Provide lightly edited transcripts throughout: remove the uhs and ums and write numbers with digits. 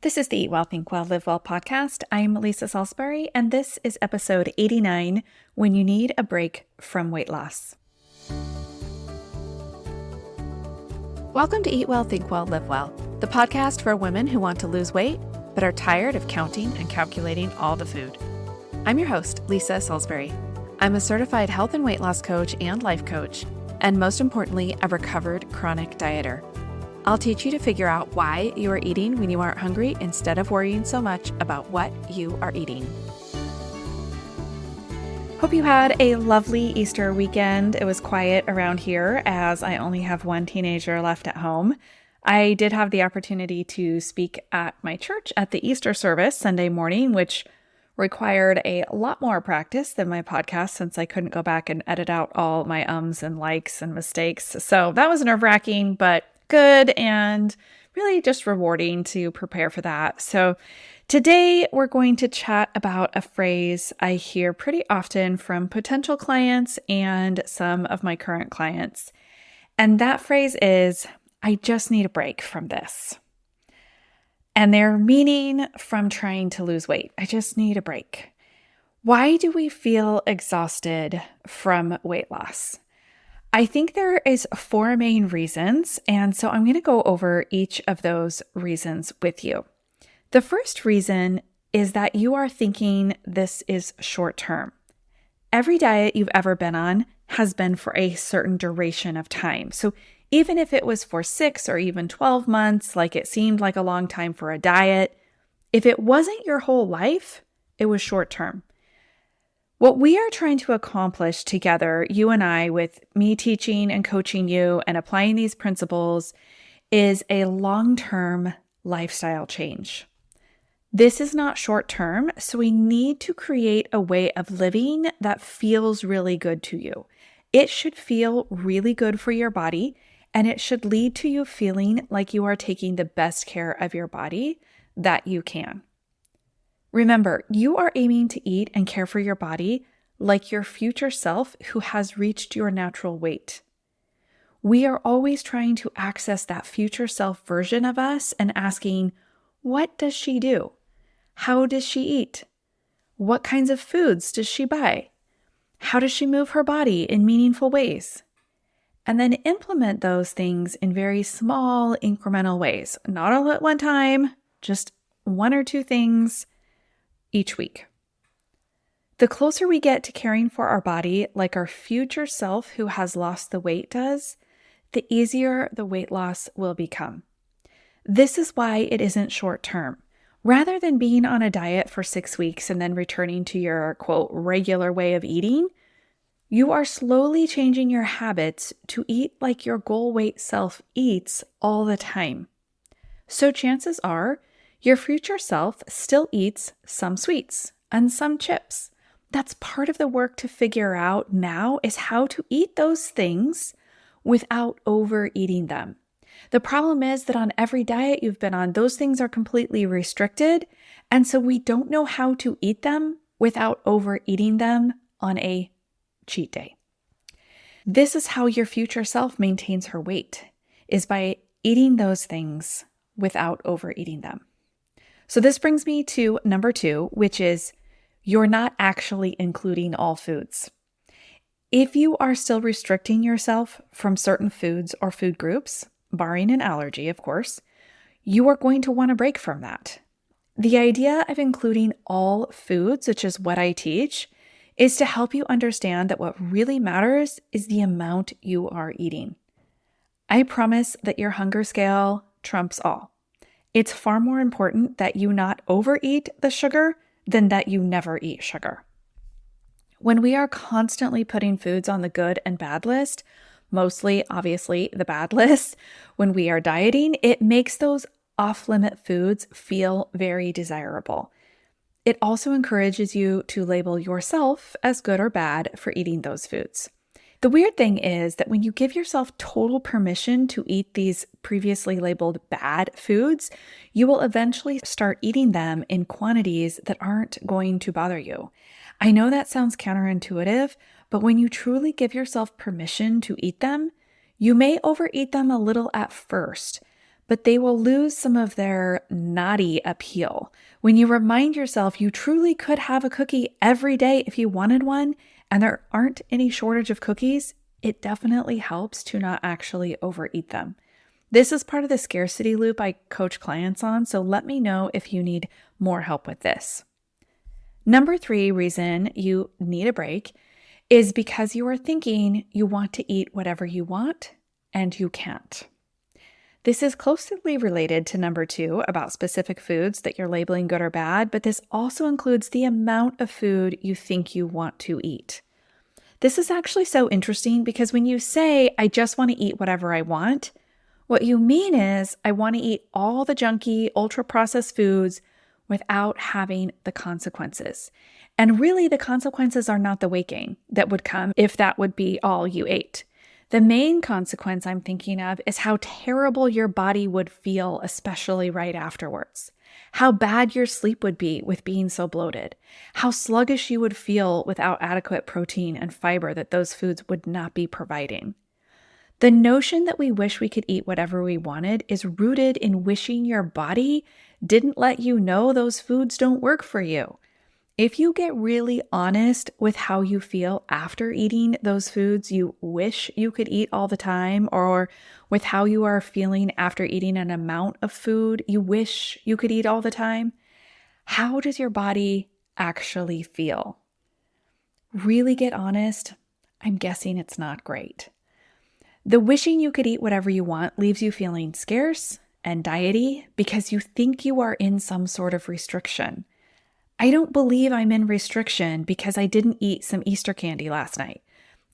This is the Eat Well, Think Well, Live Well podcast. I'm Lisa Salisbury, and this is episode 89, When You Need a Break from Weight Loss. Welcome to Eat Well, Think Well, Live Well, the podcast for women who want to lose weight, but are tired of counting and calculating all the food. I'm your host, Lisa Salisbury. I'm a certified health and weight loss coach and life coach, and most importantly, a recovered chronic dieter. I'll teach you to figure out why you are eating when you aren't hungry instead of worrying so much about what you are eating. Hope you had a lovely Easter weekend. It was quiet around here as I only have one teenager left at home. I did have the opportunity to speak at my church at the Easter service Sunday morning, which required a lot more practice than my podcast since I couldn't go back and edit out all my ums and likes and mistakes. So that was nerve-wracking, but good and really just rewarding to prepare for that. So today we're going to chat about a phrase I hear pretty often from potential clients and some of my current clients. And that phrase is, I just need a break from this. And they're meaning from trying to lose weight. I just need a break. Why do we feel exhausted from weight loss? I think there is 4 main reasons, and so I'm going to go over each of those reasons with you. The first reason is that you are thinking this is short term. Every diet you've ever been on has been for a certain duration of time. So even if it was for 6 or even 12 months, like it seemed like a long time for a diet, if it wasn't your whole life, it was short term. What we are trying to accomplish together, you and I, with me teaching and coaching you and applying these principles, is a long-term lifestyle change. This is not short-term, so we need to create a way of living that feels really good to you. It should feel really good for your body, and it should lead to you feeling like you are taking the best care of your body that you can. Remember, you are aiming to eat and care for your body like your future self who has reached your natural weight. We are always trying to access that future self version of us and asking, what does she do? How does she eat? What kinds of foods does she buy? How does she move her body in meaningful ways? And then implement those things in very small, incremental ways, not all at one time, just 1 or 2 things each week. The closer we get to caring for our body like our future self who has lost the weight does, the easier the weight loss will become. This is why it isn't short term. Rather than being on a diet for 6 weeks and then returning to your, quote, regular way of eating, you are slowly changing your habits to eat like your goal weight self eats all the time. So chances are, your future self still eats some sweets and some chips. That's part of the work to figure out now is how to eat those things without overeating them. The problem is that on every diet you've been on, those things are completely restricted, and so we don't know how to eat them without overeating them on a cheat day. This is how your future self maintains her weight, is by eating those things without overeating them. So this brings me to number 2, which is you're not actually including all foods. If you are still restricting yourself from certain foods or food groups, barring an allergy, of course, you are going to want to break from that. The idea of including all foods, which is what I teach, is to help you understand that what really matters is the amount you are eating. I promise that your hunger scale trumps all. It's far more important that you not overeat the sugar than that you never eat sugar. When we are constantly putting foods on the good and bad list, mostly, obviously, the bad list, when we are dieting, it makes those off-limit foods feel very desirable. It also encourages you to label yourself as good or bad for eating those foods. The weird thing is that when you give yourself total permission to eat these previously labeled bad foods, you will eventually start eating them in quantities that aren't going to bother you. I know that sounds counterintuitive, but when you truly give yourself permission to eat them, you may overeat them a little at first, but they will lose some of their naughty appeal. When you remind yourself you truly could have a cookie every day if you wanted one, and there aren't any shortage of cookies, it definitely helps to not actually overeat them. This is part of the scarcity loop I coach clients on, so let me know if you need more help with this. Number 3 reason you need a break is because you are thinking you want to eat whatever you want and you can't. This is closely related to number 2 about specific foods that you're labeling good or bad, but this also includes the amount of food you think you want to eat. This is actually so interesting because when you say, I just want to eat whatever I want, what you mean is, I want to eat all the junky, ultra-processed foods without having the consequences. And really, the consequences are not the weight gain that would come if that would be all you ate. The main consequence I'm thinking of is how terrible your body would feel, especially right afterwards. How bad your sleep would be with being so bloated. How sluggish you would feel without adequate protein and fiber that those foods would not be providing. The notion that we wish we could eat whatever we wanted is rooted in wishing your body didn't let you know those foods don't work for you. If you get really honest with how you feel after eating those foods you wish you could eat all the time, or with how you are feeling after eating an amount of food you wish you could eat all the time, how does your body actually feel? Really get honest, I'm guessing it's not great. The wishing you could eat whatever you want leaves you feeling scarce and diety because you think you are in some sort of restriction. I don't believe I'm in restriction because I didn't eat some Easter candy last night.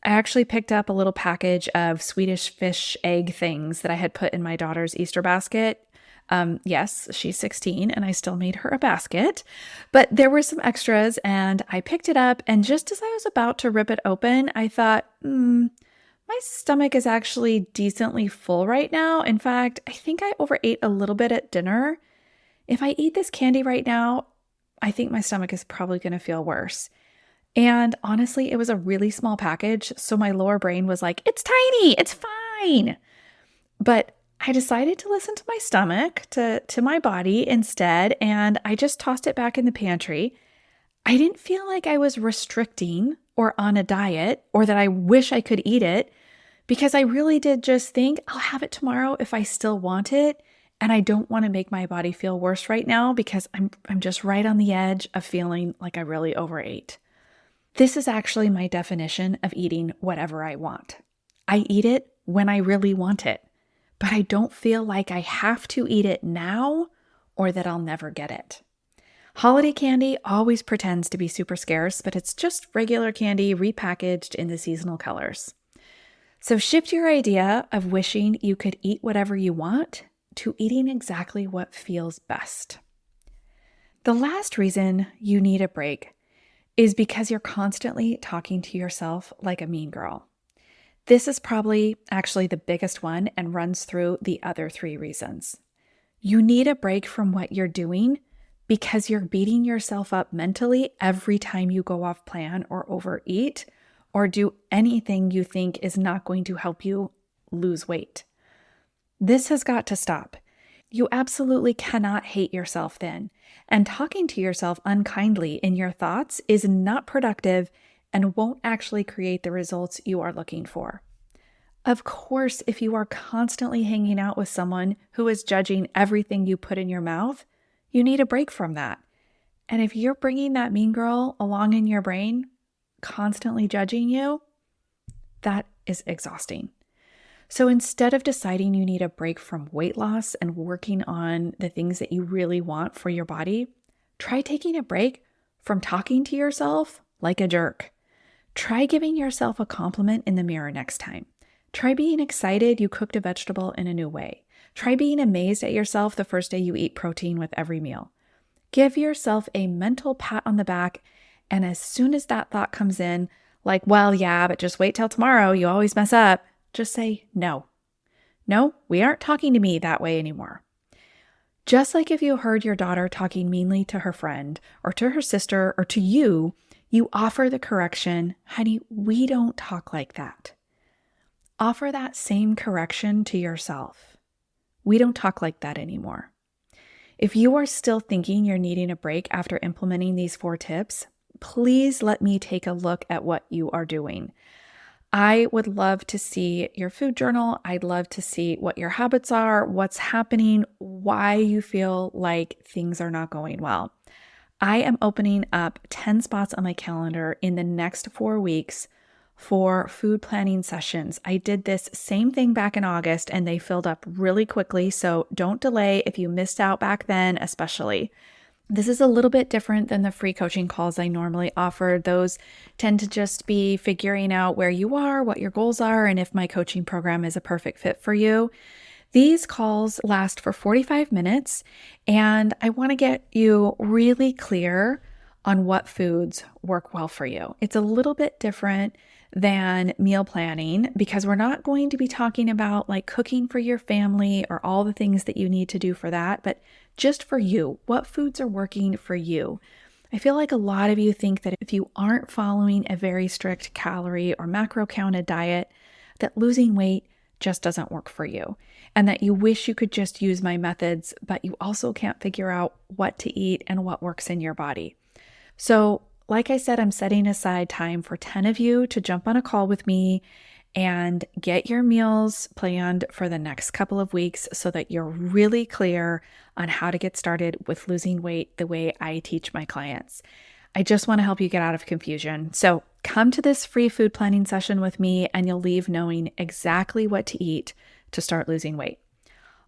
I actually picked up a little package of Swedish fish egg things that I had put in my daughter's Easter basket. Yes, she's 16 and I still made her a basket, but there were some extras and I picked it up, and just as I was about to rip it open, I thought, my stomach is actually decently full right now. In fact, I think I overate a little bit at dinner. If I eat this candy right now, I think my stomach is probably going to feel worse. And honestly, it was a really small package, so my lower brain was like, it's tiny, it's fine. But I decided to listen to my stomach, to my body instead, and I just tossed it back in the pantry. I didn't feel like I was restricting or on a diet or that I wish I could eat it, because I really did just think I'll have it tomorrow if I still want it. And I don't want to make my body feel worse right now because I'm just right on the edge of feeling like I really overate. This is actually my definition of eating whatever I want. I eat it when I really want it, but I don't feel like I have to eat it now or that I'll never get it. Holiday candy always pretends to be super scarce, but it's just regular candy repackaged in the seasonal colors. So shift your idea of wishing you could eat whatever you want to eating exactly what feels best. The last reason you need a break is because you're constantly talking to yourself like a mean girl. This is probably actually the biggest one and runs through the other 3 reasons. You need a break from what you're doing because you're beating yourself up mentally every time you go off plan or overeat or do anything you think is not going to help you lose weight. This has got to stop. You absolutely cannot hate yourself then. And talking to yourself unkindly in your thoughts is not productive and won't actually create the results you are looking for. Of course, if you are constantly hanging out with someone who is judging everything you put in your mouth, you need a break from that. And if you're bringing that mean girl along in your brain, constantly judging you, that is exhausting. So instead of deciding you need a break from weight loss and working on the things that you really want for your body, try taking a break from talking to yourself like a jerk. Try giving yourself a compliment in the mirror next time. Try being excited you cooked a vegetable in a new way. Try being amazed at yourself the first day you eat protein with every meal. Give yourself a mental pat on the back, and as soon as that thought comes in, like, well, yeah, but just wait till tomorrow, you always mess up, just say no. No, we aren't talking to me that way anymore. Just like if you heard your daughter talking meanly to her friend or to her sister or to you, you offer the correction, honey, we don't talk like that. Offer that same correction to yourself. We don't talk like that anymore. If you are still thinking you're needing a break after implementing these 4 tips, please let me take a look at what you are doing. I would love to see your food journal. I'd love to see what your habits are, what's happening, why you feel like things are not going well. I am opening up 10 spots on my calendar in the next 4 weeks for food planning sessions. I did this same thing back in August and they filled up really quickly, so don't delay if you missed out back then, especially. This is a little bit different than the free coaching calls I normally offer. Those tend to just be figuring out where you are, what your goals are, and if my coaching program is a perfect fit for you. These calls last for 45 minutes, and I want to get you really clear on what foods work well for you. It's a little bit different than meal planning because we're not going to be talking about like cooking for your family or all the things that you need to do for that, but just for you, what foods are working for you. I feel like a lot of you think that if you aren't following a very strict calorie or macro counted diet, that losing weight just doesn't work for you, and that you wish you could just use my methods, but you also can't figure out what to eat and what works in your body. So, like I said, I'm setting aside time for 10 of you to jump on a call with me and get your meals planned for the next couple of weeks so that you're really clear on how to get started with losing weight the way I teach my clients. I just want to help you get out of confusion. So come to this free food planning session with me and you'll leave knowing exactly what to eat to start losing weight.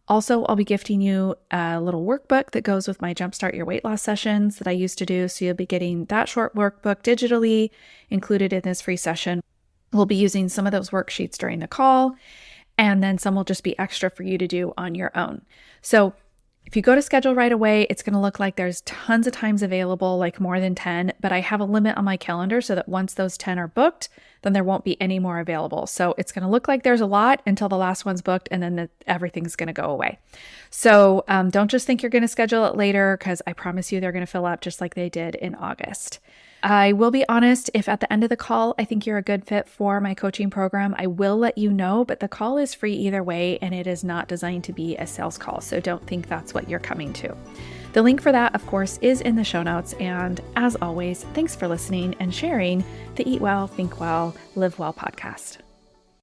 Also, I'll be gifting you a little workbook that goes with my Jumpstart Your Weight Loss sessions that I used to do. So you'll be getting that short workbook digitally included in this free session. We'll be using some of those worksheets during the call, and then some will just be extra for you to do on your own. So if you go to schedule right away, it's going to look like there's tons of times available, like more than 10, but I have a limit on my calendar so that once those 10 are booked, then there won't be any more available. So it's going to look like there's a lot until the last one's booked, and then everything's going to go away. So don't just think you're going to schedule it later, because I promise you they're going to fill up just like they did in August. I will be honest, if at the end of the call, I think you're a good fit for my coaching program, I will let you know, but the call is free either way, and it is not designed to be a sales call. So don't think that's what you're coming to. The link for that, of course, is in the show notes. And as always, thanks for listening and sharing the Eat Well, Think Well, Live Well podcast.